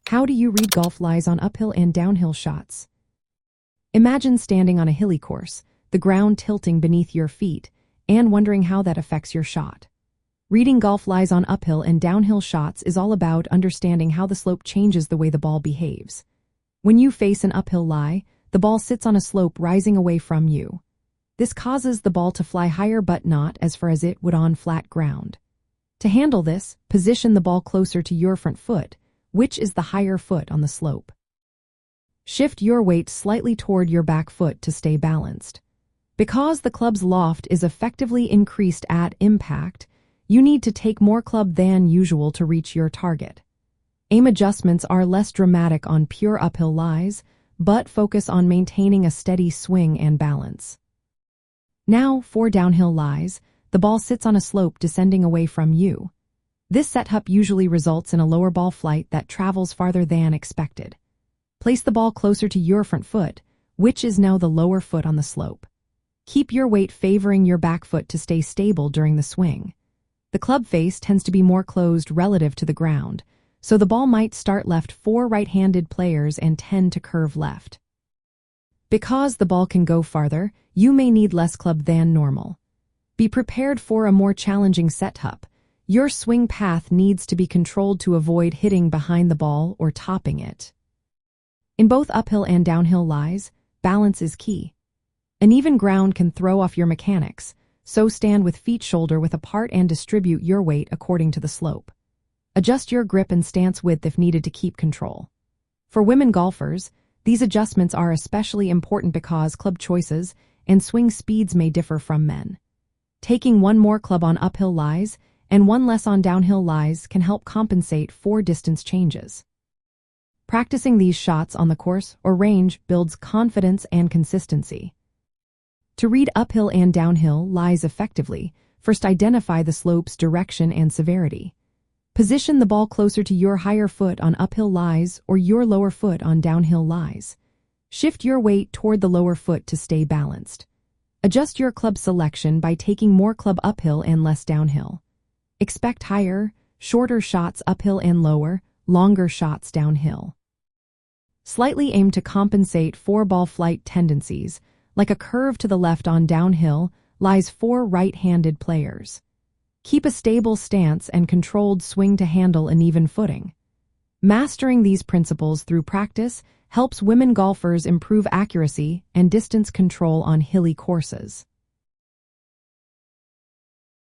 How do you read golf lies on uphill and downhill shots? Imagine standing on a hilly course, the ground tilting beneath your feet, and wondering how that affects your shot. Reading golf lies on uphill and downhill shots is all about understanding how the slope changes the way the ball behaves. When you face an uphill lie, the ball sits on a slope rising away from you. This causes the ball to fly higher but not as far as it would on flat ground. To handle this, position the ball closer to your front foot, which is the higher foot on the slope. Shift your weight slightly toward your back foot to stay balanced. Because the club's loft is effectively increased at impact, you need to take more club than usual to reach your target. Aim adjustments are less dramatic on pure uphill lies, but focus on maintaining a steady swing and balance. Now, for downhill lies, the ball sits on a slope descending away from you. This setup usually results in a lower ball flight that travels farther than expected. Place the ball closer to your front foot, which is now the lower foot on the slope. Keep your weight favoring your back foot to stay stable during the swing. The club face tends to be more closed relative to the ground, so the ball might start left for right-handed players and tend to curve left. Because the ball can go farther, you may need less club than normal. Be prepared for a more challenging setup. Your swing path needs to be controlled to avoid hitting behind the ball or topping it. In both uphill and downhill lies, balance is key. Uneven ground can throw off your mechanics, so stand with feet shoulder-width apart and distribute your weight according to the slope. Adjust your grip and stance width if needed to keep control. For women golfers, these adjustments are especially important because club choices and swing speeds may differ from men. Taking one more club on uphill lies and one less on downhill lies can help compensate for distance changes. Practicing these shots on the course or range builds confidence and consistency. To read uphill and downhill lies effectively, first identify the slope's direction and severity. Position the ball closer to your higher foot on uphill lies or your lower foot on downhill lies. Shift your weight toward the lower foot to stay balanced. Adjust your club selection by taking more club uphill and less downhill. Expect higher, shorter shots uphill and lower, longer shots downhill. Slightly aim to compensate for ball flight tendencies, like a curve to the left on downhill lies for right-handed players. Keep a stable stance and controlled swing to handle uneven footing. Mastering these principles through practice helps women golfers improve accuracy and distance control on hilly courses.